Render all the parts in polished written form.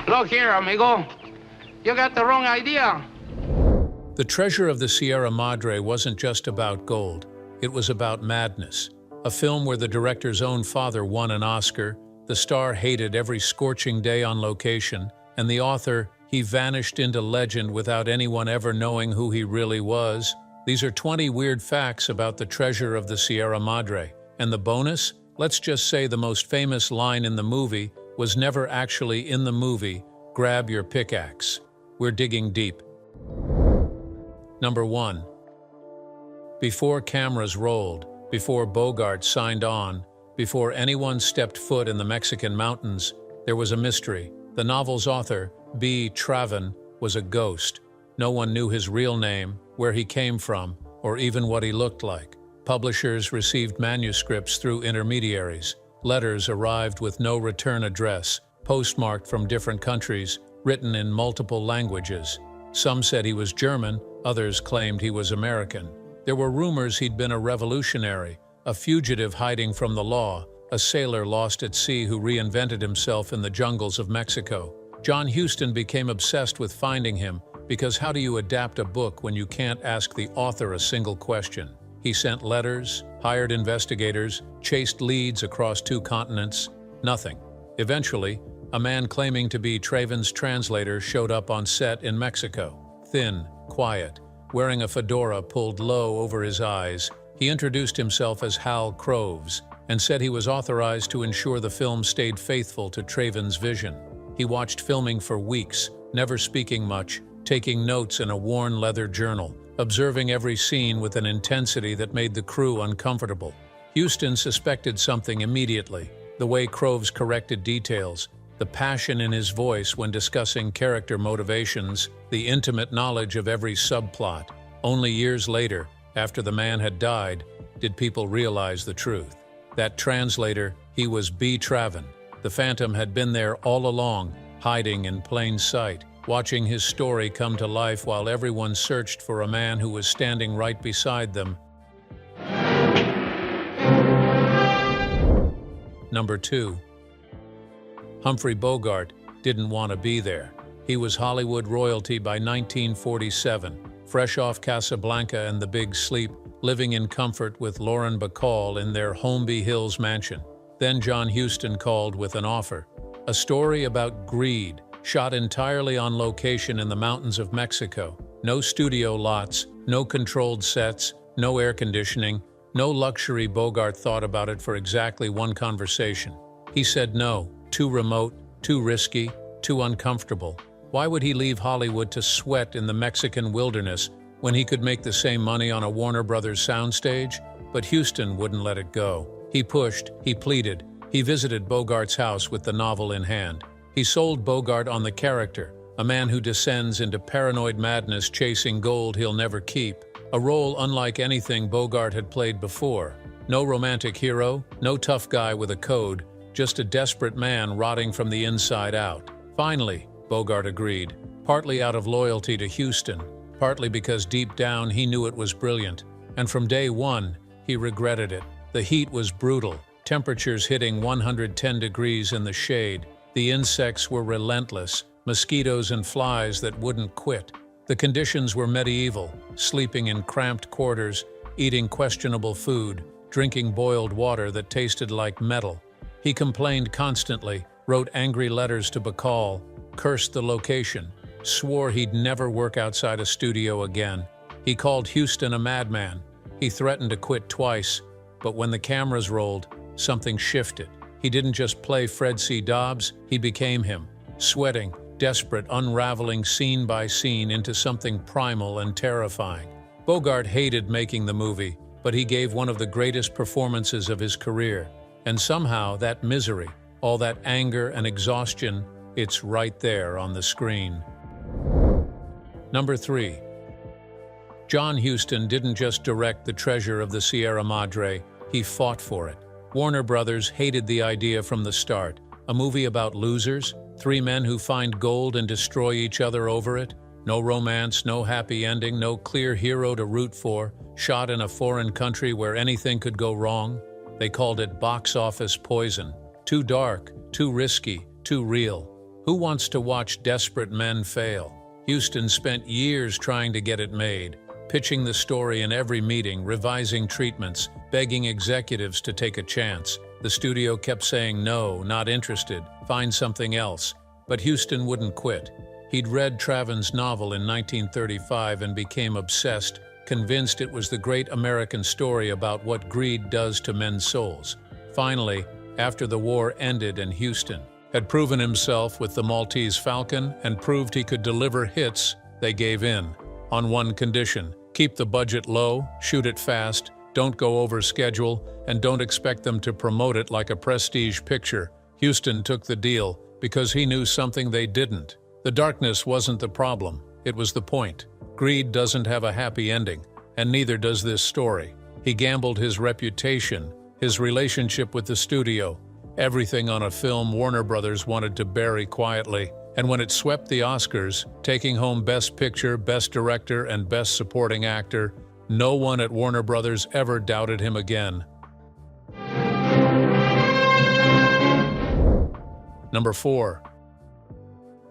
Look here, amigo. You got the wrong idea. The Treasure of the Sierra Madre wasn't just about gold. It was about madness. A film where the director's own father won an Oscar, the star hated every scorching day on location, and the author, he vanished into legend without anyone ever knowing who he really was. These are 20 weird facts about the Treasure of the Sierra Madre. And the bonus? Let's just say the most famous line in the movie was never actually in the movie. Grab your pickaxe. We're digging deep. Number 1. Before cameras rolled, before Bogart signed on, before anyone stepped foot in the Mexican mountains, there was a mystery. The novel's author, B. Traven, was a ghost. No one knew his real name, where he came from, or even what he looked like. Publishers received manuscripts through intermediaries. Letters arrived with no return address, postmarked from different countries, written in multiple languages. Some said he was German, others claimed he was American. There were rumors he'd been a revolutionary, a fugitive hiding from the law, a sailor lost at sea who reinvented himself in the jungles of Mexico. John Huston became obsessed with finding him, because how do you adapt a book when you can't ask the author a single question? He sent letters, hired investigators, chased leads across 2 continents. Nothing. Eventually, a man claiming to be Traven's translator showed up on set in Mexico. Thin, quiet, wearing a fedora pulled low over his eyes, he introduced himself as Hal Croves and said he was authorized to ensure the film stayed faithful to Traven's vision. He watched filming for weeks, never speaking much, taking notes in a worn leather journal, observing every scene with an intensity that made the crew uncomfortable. Huston suspected something immediately: the way Croves corrected details, the passion in his voice when discussing character motivations, the intimate knowledge of every subplot. Only years later, after the man had died, did people realize the truth. That translator, he was B. Traven. The Phantom had been there all along, hiding in plain sight, watching his story come to life while everyone searched for a man who was standing right beside them. Number 2. Humphrey Bogart didn't want to be there. He was Hollywood royalty by 1947, fresh off Casablanca and The Big Sleep, living in comfort with Lauren Bacall in their Holmby Hills mansion. Then John Huston called with an offer. A story about greed, shot entirely on location in the mountains of Mexico. No studio lots, no controlled sets, no air conditioning, no luxury. Bogart thought about it for exactly one conversation. He said no. Too remote, too risky, too uncomfortable. Why would he leave Hollywood to sweat in the Mexican wilderness when he could make the same money on a Warner Brothers soundstage? But Huston wouldn't let it go. He pushed, he pleaded, he visited Bogart's house with the novel in hand. He sold Bogart on the character, a man who descends into paranoid madness chasing gold he'll never keep, a role unlike anything Bogart had played before. No romantic hero, no tough guy with a code, just a desperate man rotting from the inside out. Finally, Bogart agreed, partly out of loyalty to Huston, partly because deep down he knew it was brilliant. And from day one, he regretted it. The heat was brutal, temperatures hitting 110 degrees in the shade. The insects were relentless, mosquitoes and flies that wouldn't quit. The conditions were medieval, sleeping in cramped quarters, eating questionable food, drinking boiled water that tasted like metal. He complained constantly, wrote angry letters to Bacall, cursed the location, swore he'd never work outside a studio again. He called Huston a madman. He threatened to quit twice, but when the cameras rolled, something shifted. He didn't just play Fred C. Dobbs, he became him, sweating, desperate, unraveling scene by scene into something primal and terrifying. Bogart hated making the movie, but he gave one of the greatest performances of his career. And somehow that misery, all that anger and exhaustion, it's right there on the screen. Number 3. John Huston didn't just direct The Treasure of the Sierra Madre, he fought for it. Warner Brothers hated the idea from the start. A movie about losers, 3 men who find gold and destroy each other over it. No romance, no happy ending, no clear hero to root for, shot in a foreign country where anything could go wrong. They called it box office poison. Too dark, too risky, too real. Who wants to watch desperate men fail? Huston spent years trying to get it made, pitching the story in every meeting, revising treatments, begging executives to take a chance. The studio kept saying no, not interested, find something else. But Huston wouldn't quit. He'd read Traven's novel in 1935 and became obsessed, convinced it was the great American story about what greed does to men's souls. Finally, after the war ended and Huston had proven himself with the Maltese Falcon and proved he could deliver hits, they gave in. On one condition: keep the budget low, shoot it fast, don't go over schedule, and don't expect them to promote it like a prestige picture. Huston took the deal because he knew something they didn't. The darkness wasn't the problem, it was the point. Greed doesn't have a happy ending, and neither does this story. He gambled his reputation, his relationship with the studio, everything on a film Warner Brothers wanted to bury quietly. And when it swept the Oscars, taking home Best Picture, Best Director, and Best Supporting Actor, no one at Warner Brothers ever doubted him again. Number 4.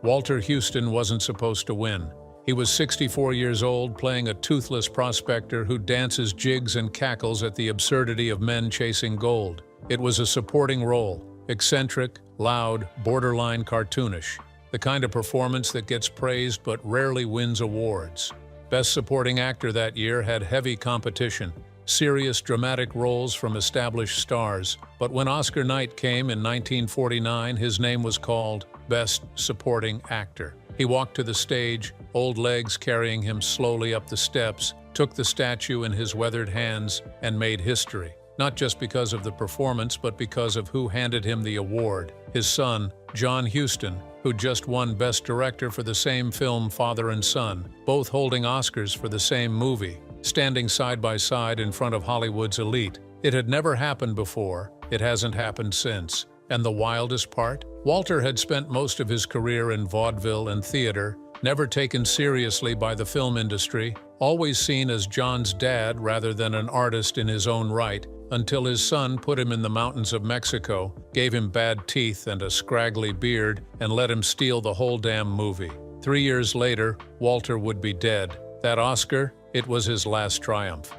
Walter Huston wasn't supposed to win. He was 64 years old, playing a toothless prospector who dances jigs and cackles at the absurdity of men chasing gold. It was a supporting role, eccentric, loud, borderline cartoonish. The kind of performance that gets praised but rarely wins awards. Best Supporting Actor that year had heavy competition, serious dramatic roles from established stars, but when Oscar night came in 1949, his name was called Best Supporting Actor. He walked to the stage, old legs carrying him slowly up the steps, took the statue in his weathered hands, and made history. Not just because of the performance, but because of who handed him the award. His son, John Huston, who just won Best Director for the same film, Father and Son, both holding Oscars for the same movie, standing side by side in front of Hollywood's elite. It had never happened before, it hasn't happened since. And the wildest part? Walter had spent most of his career in vaudeville and theater, never taken seriously by the film industry, always seen as John's dad rather than an artist in his own right, until his son put him in the mountains of Mexico, gave him bad teeth and a scraggly beard, and let him steal the whole damn movie. 3 years later, Walter would be dead. That Oscar, it was his last triumph.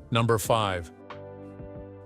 Number 5.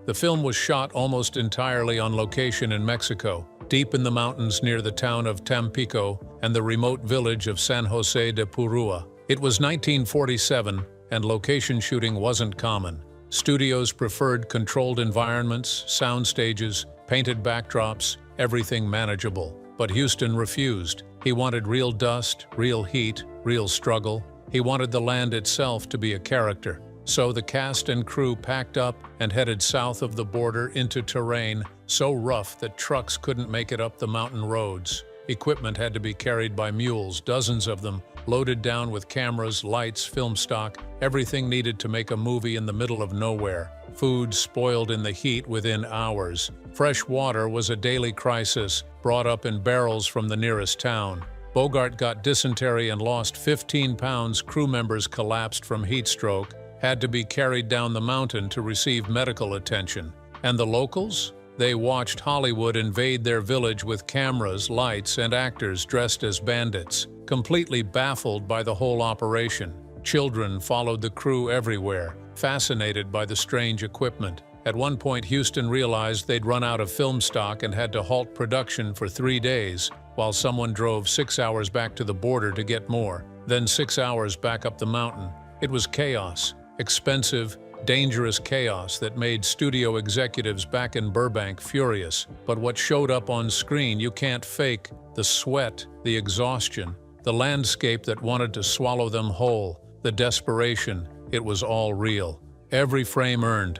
The film was shot almost entirely on location in Mexico, deep in the mountains near the town of Tampico and the remote village of San Jose de Purua. It was 1947, and location shooting wasn't common. Studios preferred controlled environments, sound stages, painted backdrops, everything manageable. But Huston refused. He wanted real dust, real heat, real struggle. He wanted the land itself to be a character. So the cast and crew packed up and headed south of the border into terrain so rough that trucks couldn't make it up the mountain roads. Equipment had to be carried by mules, dozens of them, loaded down with cameras, lights, film stock, everything needed to make a movie in the middle of nowhere. Food spoiled in the heat within hours. Fresh water was a daily crisis, brought up in barrels from the nearest town. Bogart got dysentery and lost 15 pounds. Crew members collapsed from heat stroke, had to be carried down the mountain to receive medical attention. And the locals? They watched Hollywood invade their village with cameras, lights, and actors dressed as bandits, completely baffled by the whole operation. Children followed the crew everywhere, fascinated by the strange equipment. At one point, Huston realized they'd run out of film stock and had to halt production for 3 days, while someone drove 6 hours back to the border to get more, then 6 hours back up the mountain. It was chaos, expensive, dangerous chaos that made studio executives back in Burbank furious. But what showed up on screen you can't fake: the sweat, the exhaustion, the landscape that wanted to swallow them whole, the desperation. It was all real. Every frame earned.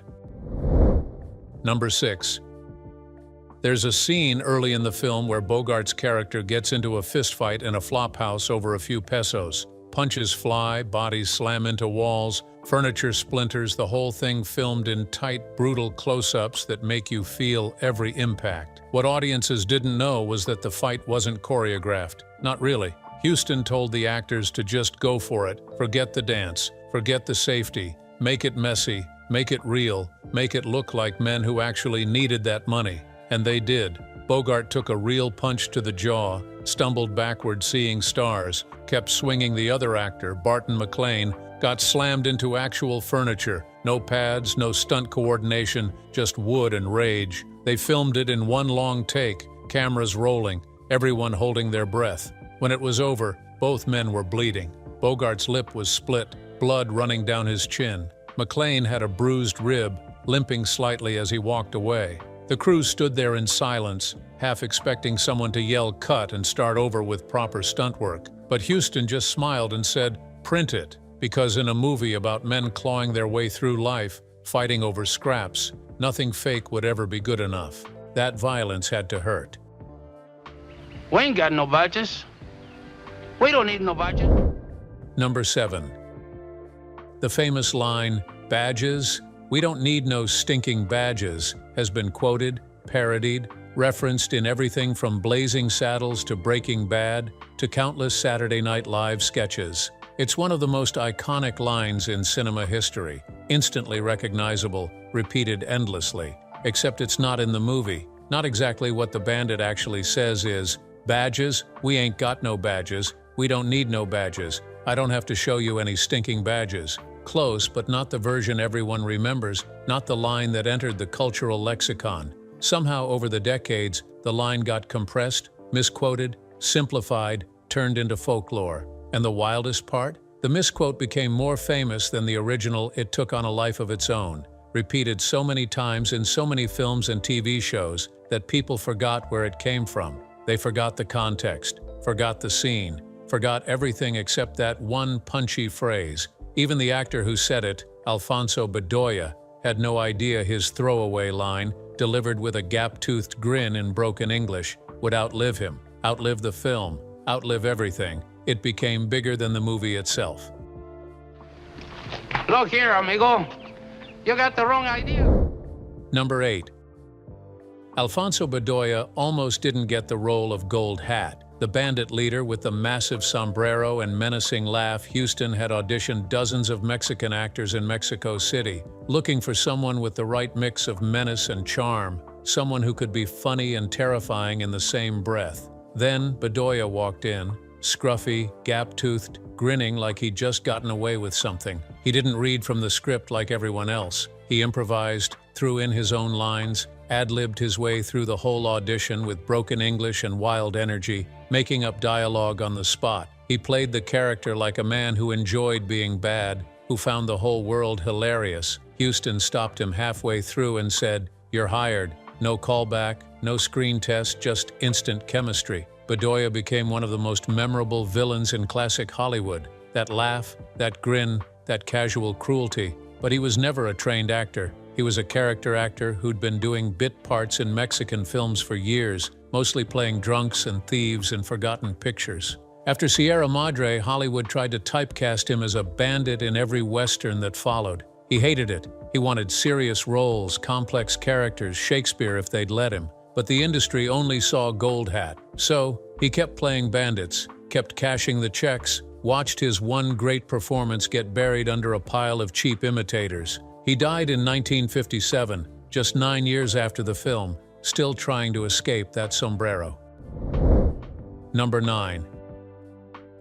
Number 6. There's a scene early in the film where Bogart's character gets into a fistfight in a flophouse over a few pesos. Punches fly, bodies slam into walls, furniture splinters, the whole thing filmed in tight, brutal close-ups that make you feel every impact. What audiences didn't know was that the fight wasn't choreographed. Not really. Huston told the actors to just go for it, forget the dance, forget the safety, make it messy, make it real, make it look like men who actually needed that money. And they did. Bogart took a real punch to the jaw, stumbled backward seeing stars, kept swinging. The other actor, Barton McLean, got slammed into actual furniture. No pads, no stunt coordination, just wood and rage. They filmed it in one long take, cameras rolling, everyone holding their breath. When it was over, both men were bleeding. Bogart's lip was split, blood running down his chin. McLean had a bruised rib, limping slightly as he walked away. The crew stood there in silence, half expecting someone to yell cut and start over with proper stunt work. But Huston just smiled and said, "Print it," because in a movie about men clawing their way through life, fighting over scraps, nothing fake would ever be good enough. That violence had to hurt. We ain't got no badges. We don't need no badges. Number 7. The famous line, "Badges? We don't need no stinking badges," has been quoted, parodied, referenced in everything from Blazing Saddles to Breaking Bad to countless Saturday Night Live sketches. It's one of the most iconic lines in cinema history, instantly recognizable, repeated endlessly. Except it's not in the movie. Not exactly what the bandit actually says is, "Badges? We ain't got no badges. We don't need no badges. I don't have to show you any stinking badges." Close, but not the version everyone remembers, not the line that entered the cultural lexicon. Somehow over the decades, the line got compressed, misquoted, simplified, turned into folklore. And the wildest part? The misquote became more famous than the original. It took on a life of its own, repeated so many times in so many films and TV shows that people forgot where it came from. They forgot the context, forgot the scene, forgot everything except that one punchy phrase. Even the actor who said it, Alfonso Bedoya, had no idea his throwaway line, delivered with a gap-toothed grin in broken English, would outlive him, outlive the film, outlive everything. It became bigger than the movie itself. Look here, amigo. You got the wrong idea. Number 8. Alfonso Bedoya almost didn't get the role of Gold Hat. The bandit leader with the massive sombrero and menacing laugh. Huston had auditioned dozens of Mexican actors in Mexico City, looking for someone with the right mix of menace and charm, someone who could be funny and terrifying in the same breath. Then Bedoya walked in, scruffy, gap-toothed, grinning like he'd just gotten away with something. He didn't read from the script like everyone else. He improvised, threw in his own lines, ad-libbed his way through the whole audition with broken English and wild energy, making up dialogue on the spot. He played the character like a man who enjoyed being bad, who found the whole world hilarious. Huston stopped him halfway through and said, "You're hired. No callback, no screen test, just instant chemistry." Bedoya became one of the most memorable villains in classic Hollywood. That laugh, that grin, that casual cruelty. But he was never a trained actor. He was a character actor who'd been doing bit parts in Mexican films for years, mostly playing drunks and thieves in forgotten pictures. After Sierra Madre, Hollywood tried to typecast him as a bandit in every Western that followed. He hated it. He wanted serious roles, complex characters, Shakespeare if they'd let him. But the industry only saw Gold Hat. So, he kept playing bandits, kept cashing the checks, watched his one great performance get buried under a pile of cheap imitators. He died in 1957, just 9 years after the film, still trying to escape that sombrero. Number 9.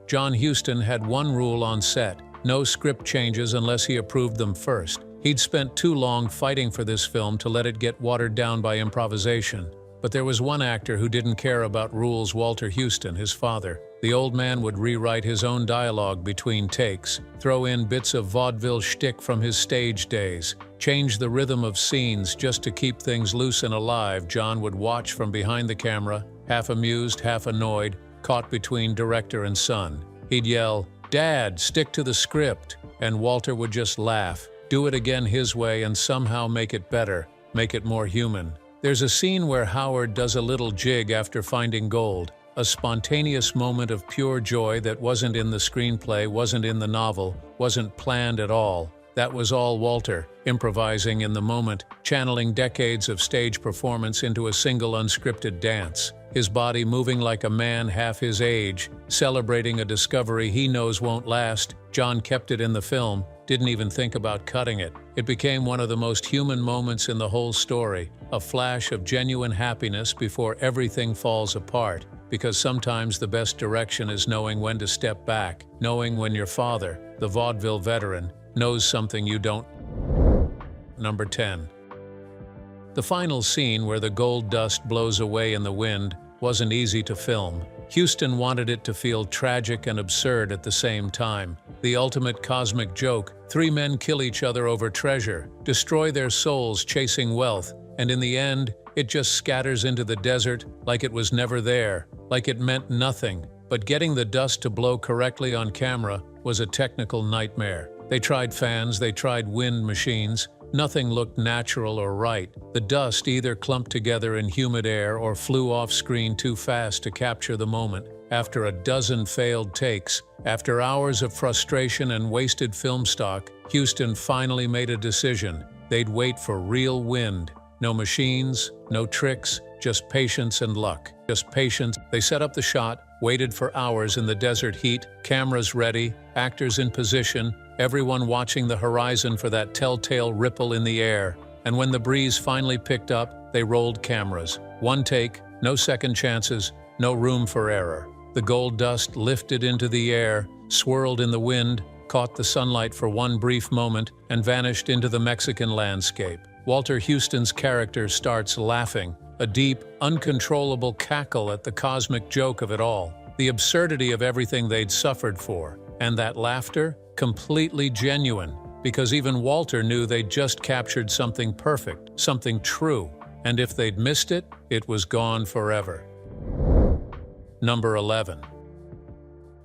John Huston had one rule on set: no script changes unless he approved them first. He'd spent too long fighting for this film to let it get watered down by improvisation. But there was one actor who didn't care about rules: Walter Huston, his father. The old man would rewrite his own dialogue between takes, throw in bits of vaudeville shtick from his stage days, change the rhythm of scenes just to keep things loose and alive. John would watch from behind the camera, half amused, half annoyed, caught between director and son. He'd yell, "Dad, stick to the script," and Walter would just laugh, do it again his way and somehow make it better, make it more human. There's a scene where Howard does a little jig after finding gold, a spontaneous moment of pure joy that wasn't in the screenplay, wasn't in the novel, wasn't planned at all. That was all Walter, improvising in the moment, channeling decades of stage performance into a single unscripted dance. His body moving like a man half his age, celebrating a discovery he knows won't last. John kept it in the film, didn't even think about cutting it. It became one of the most human moments in the whole story, a flash of genuine happiness before everything falls apart, because sometimes the best direction is knowing when to step back, knowing when your father, the vaudeville veteran, knows something you don't. Number 10. The final scene where the gold dust blows away in the wind wasn't easy to film. Huston wanted it to feel tragic and absurd at the same time. The ultimate cosmic joke: 3 men kill each other over treasure, destroy their souls chasing wealth, and in the end, it just scatters into the desert like it was never there, like it meant nothing. But getting the dust to blow correctly on camera was a technical nightmare. They tried fans, they tried wind machines. Nothing looked natural or right. The dust either clumped together in humid air or flew off screen too fast to capture the moment. After a dozen failed takes, after hours of frustration and wasted film stock, Huston finally made a decision. They'd wait for real wind. No machines, no tricks, just patience and luck. Just patience. They set up the shot, waited for hours in the desert heat, cameras ready, actors in position, everyone watching the horizon for that telltale ripple in the air. And when the breeze finally picked up, they rolled cameras. One take, no second chances, no room for error. The gold dust lifted into the air, swirled in the wind, caught the sunlight for one brief moment, and vanished into the Mexican landscape. Walter Huston's character starts laughing, a deep, uncontrollable cackle at the cosmic joke of it all, the absurdity of everything they'd suffered for. And that laughter? Completely genuine, because even Walter knew they'd just captured something perfect, something true, and if they'd missed it, it was gone forever. Number 11.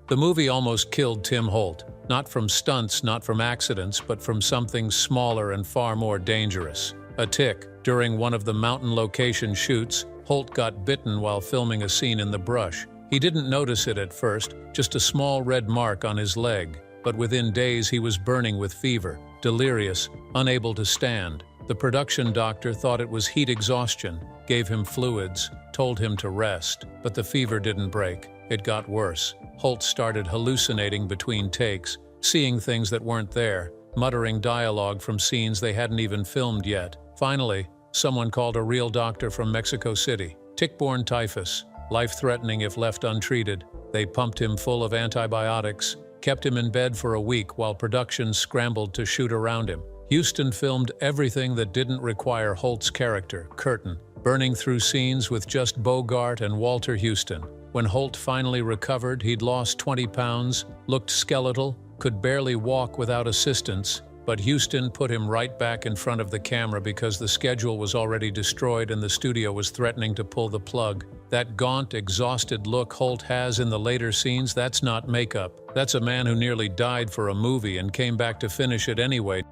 The movie almost killed Tim Holt, not from stunts, not from accidents, but from something smaller and far more dangerous. A tick. During one of the mountain location shoots, Holt got bitten while filming a scene in the brush. He didn't notice it at first, just a small red mark on his leg. But within days he was burning with fever, delirious, unable to stand. The production doctor thought it was heat exhaustion, gave him fluids, told him to rest. But the fever didn't break. It got worse. Holt started hallucinating between takes, seeing things that weren't there, muttering dialogue from scenes they hadn't even filmed yet. Finally, someone called a real doctor from Mexico City. Tick-borne typhus, life-threatening if left untreated. They pumped him full of antibiotics, kept him in bed for a week while production scrambled to shoot around him. Huston filmed everything that didn't require Holt's character, Curtin, burning through scenes with just Bogart and Walter Huston. When Holt finally recovered, he'd lost 20 pounds, looked skeletal, could barely walk without assistance, but Huston put him right back in front of the camera because the schedule was already destroyed and the studio was threatening to pull the plug. That gaunt, exhausted look Holt has in the later scenes, that's not makeup. That's a man who nearly died for a movie and came back to finish it anyway.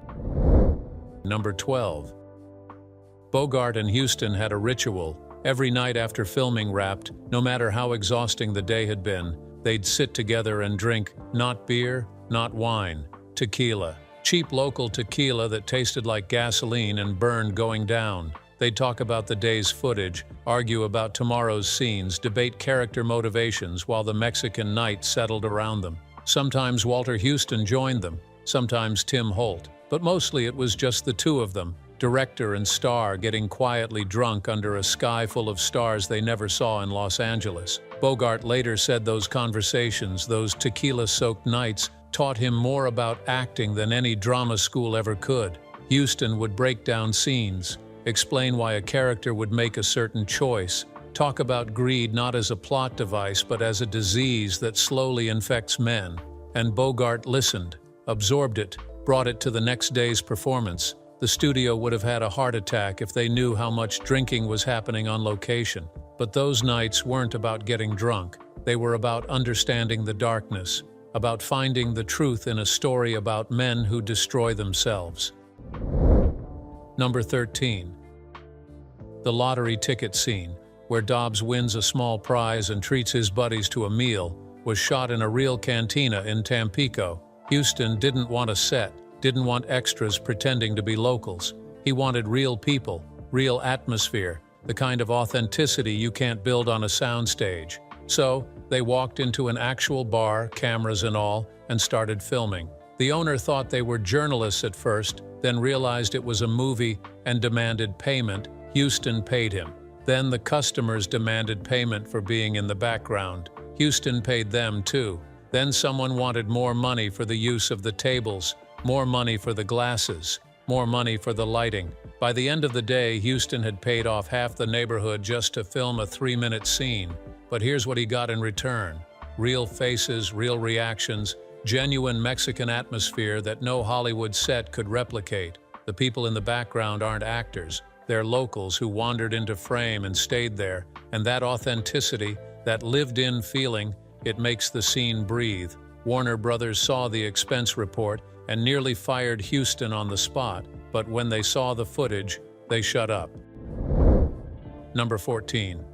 Number 12. Bogart and Huston had a ritual. Every night after filming wrapped, no matter how exhausting the day had been, they'd sit together and drink, not beer, not wine, tequila. Cheap local tequila that tasted like gasoline and burned going down. They'd talk about the day's footage, argue about tomorrow's scenes, debate character motivations while the Mexican night settled around them. Sometimes Walter Huston joined them, sometimes Tim Holt, but mostly it was just the two of them, director and star, getting quietly drunk under a sky full of stars they never saw in Los Angeles. Bogart later said those conversations, those tequila-soaked nights, taught him more about acting than any drama school ever could. Huston would break down scenes, explain why a character would make a certain choice, talk about greed not as a plot device but as a disease that slowly infects men. And Bogart listened, absorbed it, brought it to the next day's performance. The studio would have had a heart attack if they knew how much drinking was happening on location. But those nights weren't about getting drunk. They were about understanding the darkness, about finding the truth in a story about men who destroy themselves. Number 13. The lottery ticket scene, where Dobbs wins a small prize and treats his buddies to a meal, was shot in a real cantina in Tampico. Huston didn't want a set, didn't want extras pretending to be locals. He wanted real people, real atmosphere, the kind of authenticity you can't build on a soundstage. So, they walked into an actual bar, cameras and all, and started filming. The owner thought they were journalists at first, then realized it was a movie and demanded payment. Huston paid him. Then the customers demanded payment for being in the background. Huston paid them too. Then someone wanted more money for the use of the tables, more money for the glasses, more money for the lighting. By the end of the day, Huston had paid off half the neighborhood just to film a 3-minute scene. But here's what he got in return: real faces, real reactions, genuine Mexican atmosphere that no Hollywood set could replicate. The people in the background aren't actors. They're locals who wandered into frame and stayed there. And that authenticity, that lived-in feeling, it makes the scene breathe. Warner Brothers saw the expense report and nearly fired Huston on the spot, but when they saw the footage, they shut up. Number 14.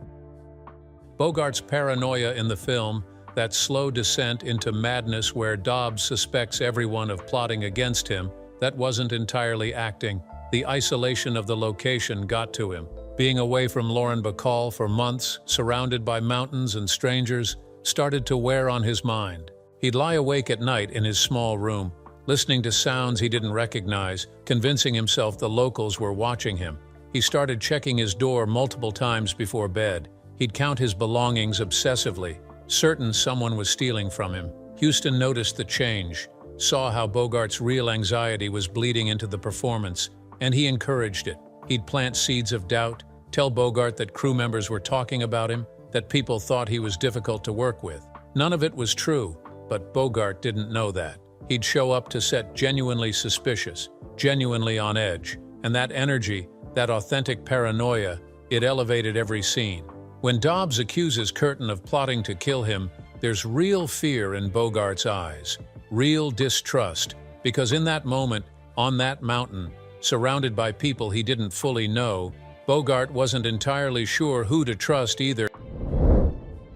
Bogart's paranoia in the film, that slow descent into madness where Dobbs suspects everyone of plotting against him, that wasn't entirely acting. The isolation of the location got to him. Being away from Lauren Bacall for months, surrounded by mountains and strangers, started to wear on his mind. He'd lie awake at night in his small room, listening to sounds he didn't recognize, convincing himself the locals were watching him. He started checking his door multiple times before bed. He'd count his belongings obsessively, certain someone was stealing from him. Huston noticed the change, saw how Bogart's real anxiety was bleeding into the performance, and he encouraged it. He'd plant seeds of doubt, tell Bogart that crew members were talking about him, that people thought he was difficult to work with. None of it was true, but Bogart didn't know that. He'd show up to set genuinely suspicious, genuinely on edge, and that energy, that authentic paranoia, it elevated every scene. When Dobbs accuses Curtin of plotting to kill him, there's real fear in Bogart's eyes, real distrust, because in that moment, on that mountain, surrounded by people he didn't fully know, Bogart wasn't entirely sure who to trust either.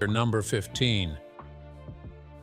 Number 15.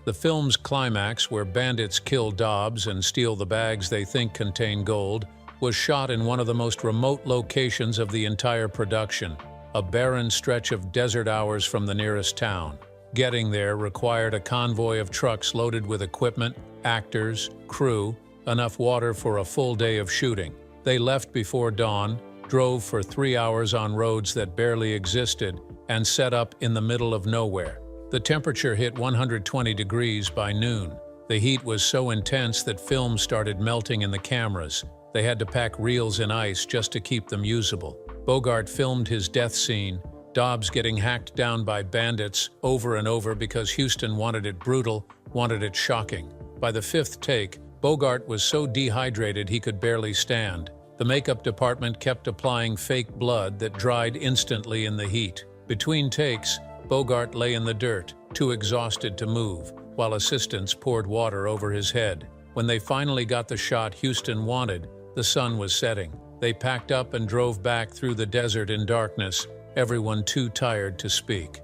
The film's climax, where bandits kill Dobbs and steal the bags they think contain gold, was shot in one of the most remote locations of the entire production, a barren stretch of desert hours from the nearest town. Getting there required a convoy of trucks loaded with equipment, actors, crew, enough water for a full day of shooting. They left before dawn, drove for 3 hours on roads that barely existed, and set up in the middle of nowhere. The temperature hit 120 degrees by noon. The heat was so intense that film started melting in the cameras. They had to pack reels in ice just to keep them usable. Bogart filmed his death scene, Dobbs getting hacked down by bandits over and over because Huston wanted it brutal, wanted it shocking. By the 5th take, Bogart was so dehydrated he could barely stand. The makeup department kept applying fake blood that dried instantly in the heat. Between takes, Bogart lay in the dirt, too exhausted to move, while assistants poured water over his head. When they finally got the shot Huston wanted, the sun was setting. They packed up and drove back through the desert in darkness, everyone too tired to speak.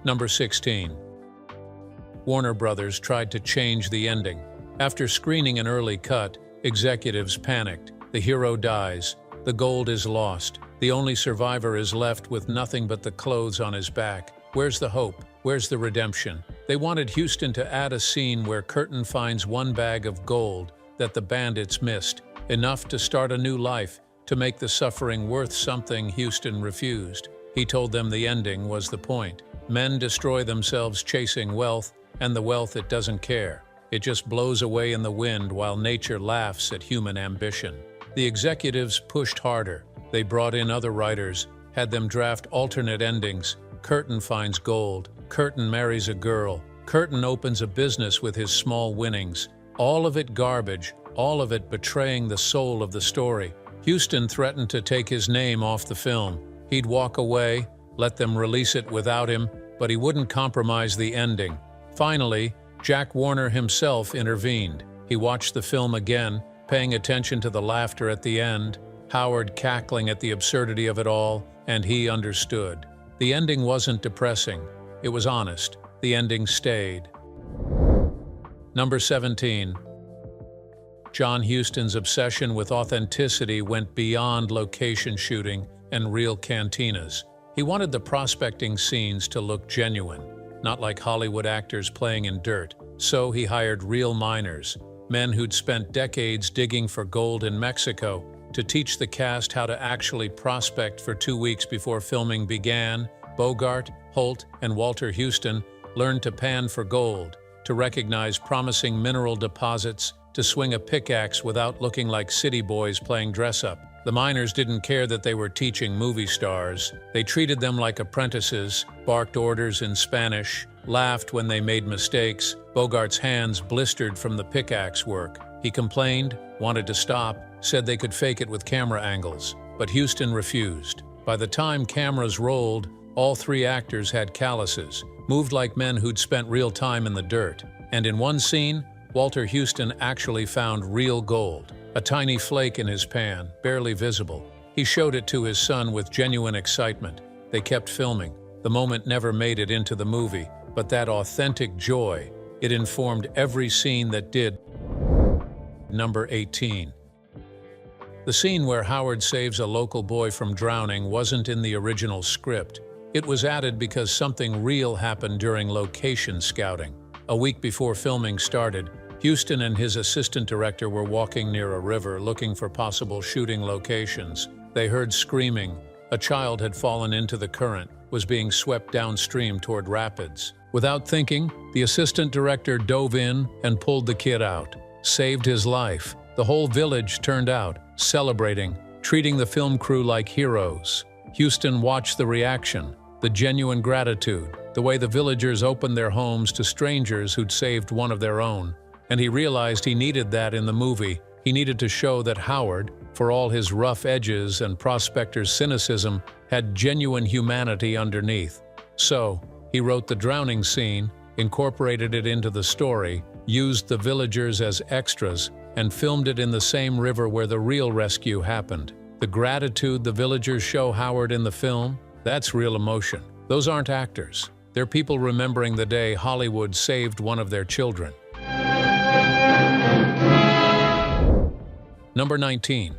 Number 16. Warner Brothers tried to change the ending. After screening an early cut, executives panicked. The hero dies. The gold is lost. The only survivor is left with nothing but the clothes on his back. Where's the hope? Where's the redemption? They wanted Huston to add a scene where Curtin finds one bag of gold that the bandits missed, enough to start a new life, to make the suffering worth something. Huston refused. He told them the ending was the point. Men destroy themselves chasing wealth, and the wealth it doesn't care. It just blows away in the wind while nature laughs at human ambition. The executives pushed harder. They brought in other writers, had them draft alternate endings. Curtin finds gold. Curtin marries a girl. Curtin opens a business with his small winnings. All of it garbage, all of it betraying the soul of the story. Huston threatened to take his name off the film. He'd walk away, let them release it without him, but he wouldn't compromise the ending. Finally, Jack Warner himself intervened. He watched the film again, paying attention to the laughter at the end, Howard cackling at the absurdity of it all, and he understood. The ending wasn't depressing. It was honest. The ending stayed. Number 17. John Huston's obsession with authenticity went beyond location shooting and real cantinas. He wanted the prospecting scenes to look genuine, not like Hollywood actors playing in dirt. So he hired real miners, men who'd spent decades digging for gold in Mexico, to teach the cast how to actually prospect for 2 weeks before filming began. Bogart, Holt, and Walter Huston learned to pan for gold, to recognize promising mineral deposits, to swing a pickaxe without looking like city boys playing dress-up. The miners didn't care that they were teaching movie stars. They treated them like apprentices, barked orders in Spanish, laughed when they made mistakes. Bogart's hands blistered from the pickaxe work. He complained, wanted to stop, said they could fake it with camera angles. But Huston refused. By the time cameras rolled, all 3 actors had calluses, moved like men who'd spent real time in the dirt. And in one scene, Walter Huston actually found real gold, a tiny flake in his pan, barely visible. He showed it to his son with genuine excitement. They kept filming. The moment never made it into the movie, but that authentic joy, it informed every scene that did. Number 18. The scene where Howard saves a local boy from drowning wasn't in the original script. It was added because something real happened during location scouting. A week before filming started, Huston and his assistant director were walking near a river looking for possible shooting locations. They heard screaming. A child had fallen into the current, was being swept downstream toward rapids. Without thinking, the assistant director dove in and pulled the kid out, saved his life. The whole village turned out, celebrating, treating the film crew like heroes. Huston watched the reaction, the genuine gratitude, the way the villagers opened their homes to strangers who'd saved one of their own. And he realized he needed that in the movie. He needed to show that Howard, for all his rough edges and prospector's cynicism, had genuine humanity underneath. So, he wrote the drowning scene, incorporated it into the story, used the villagers as extras, and filmed it in the same river where the real rescue happened. The gratitude the villagers show Howard in the film, that's real emotion. Those aren't actors. They're people remembering the day Hollywood saved one of their children. Number 19.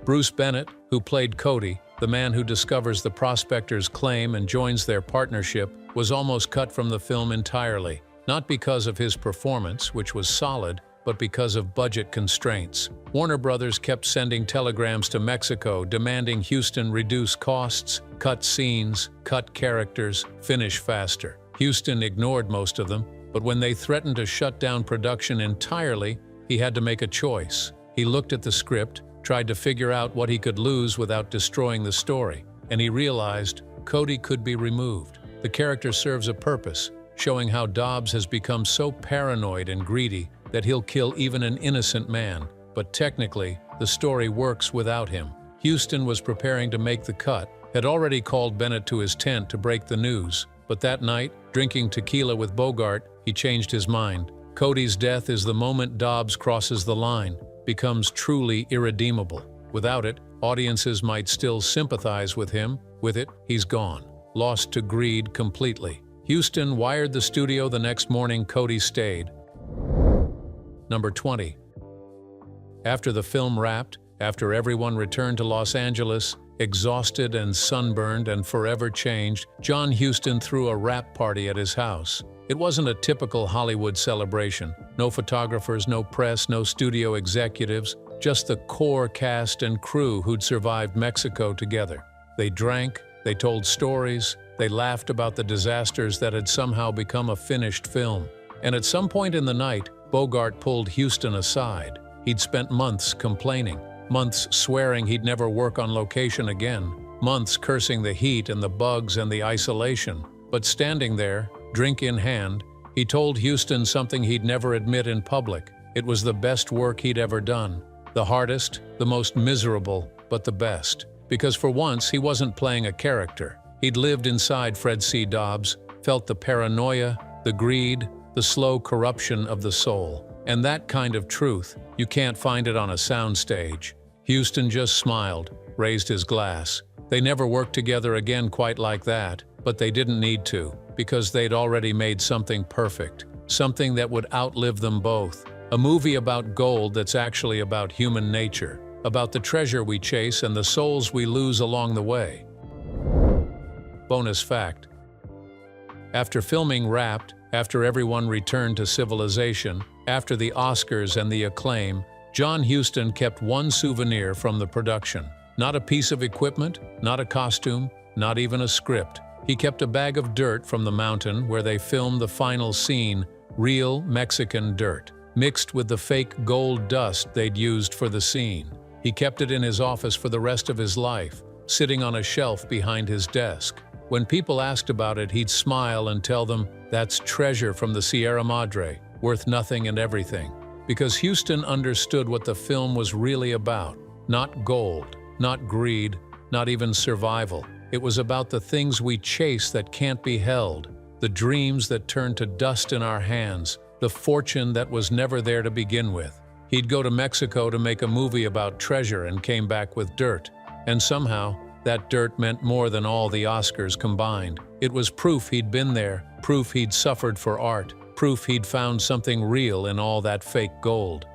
Bruce Bennett, who played Cody, the man who discovers the prospector's claim and joins their partnership, was almost cut from the film entirely, not because of his performance, which was solid, but because of budget constraints. Warner Brothers kept sending telegrams to Mexico demanding Huston reduce costs, cut scenes, cut characters, finish faster. Huston ignored most of them, but when they threatened to shut down production entirely, he had to make a choice. He looked at the script, tried to figure out what he could lose without destroying the story, and he realized Cody could be removed. The character serves a purpose, showing how Dobbs has become so paranoid and greedy that he'll kill even an innocent man. But technically, the story works without him. Huston was preparing to make the cut, had already called Bennett to his tent to break the news, but that night, drinking tequila with Bogart, he changed his mind. Cody's death is the moment Dobbs crosses the line, becomes truly irredeemable. Without it, audiences might still sympathize with him. With it, he's gone, lost to greed completely. Huston wired the studio the next morning. Cody stayed. Number 20. After the film wrapped, after everyone returned to Los Angeles, exhausted and sunburned and forever changed, John Huston threw a wrap party at his house. It wasn't a typical Hollywood celebration. No photographers, no press, no studio executives, just the core cast and crew who'd survived Mexico together. They drank, they told stories, they laughed about the disasters that had somehow become a finished film. And at some point in the night, Bogart pulled Huston aside. He'd spent months complaining, months swearing he'd never work on location again, months cursing the heat and the bugs and the isolation. But standing there, drink in hand, he told Huston something he'd never admit in public. It was the best work he'd ever done. The hardest, the most miserable, but the best. Because for once, he wasn't playing a character. He'd lived inside Fred C. Dobbs, felt the paranoia, the greed, the slow corruption of the soul. And that kind of truth, you can't find it on a soundstage. Huston just smiled, raised his glass. They never worked together again quite like that, but they didn't need to, because they'd already made something perfect, something that would outlive them both. A movie about gold that's actually about human nature, about the treasure we chase and the souls we lose along the way. Bonus fact: after filming wrapped, After everyone returned to civilization, after the Oscars and the acclaim, John Huston kept one souvenir from the production. Not a piece of equipment, not a costume, not even a script. He kept a bag of dirt from the mountain where they filmed the final scene, real Mexican dirt, mixed with the fake gold dust they'd used for the scene. He kept it in his office for the rest of his life, sitting on a shelf behind his desk. When people asked about it, he'd smile and tell them, "That's treasure from the Sierra Madre, worth nothing and everything." Because Huston understood what the film was really about. Not gold, not greed, not even survival. It was about the things we chase that can't be held, the dreams that turn to dust in our hands, the fortune that was never there to begin with. He'd go to Mexico to make a movie about treasure and came back with dirt. And somehow, that dirt meant more than all the Oscars combined. It was proof he'd been there, proof he'd suffered for art, proof he'd found something real in all that fake gold.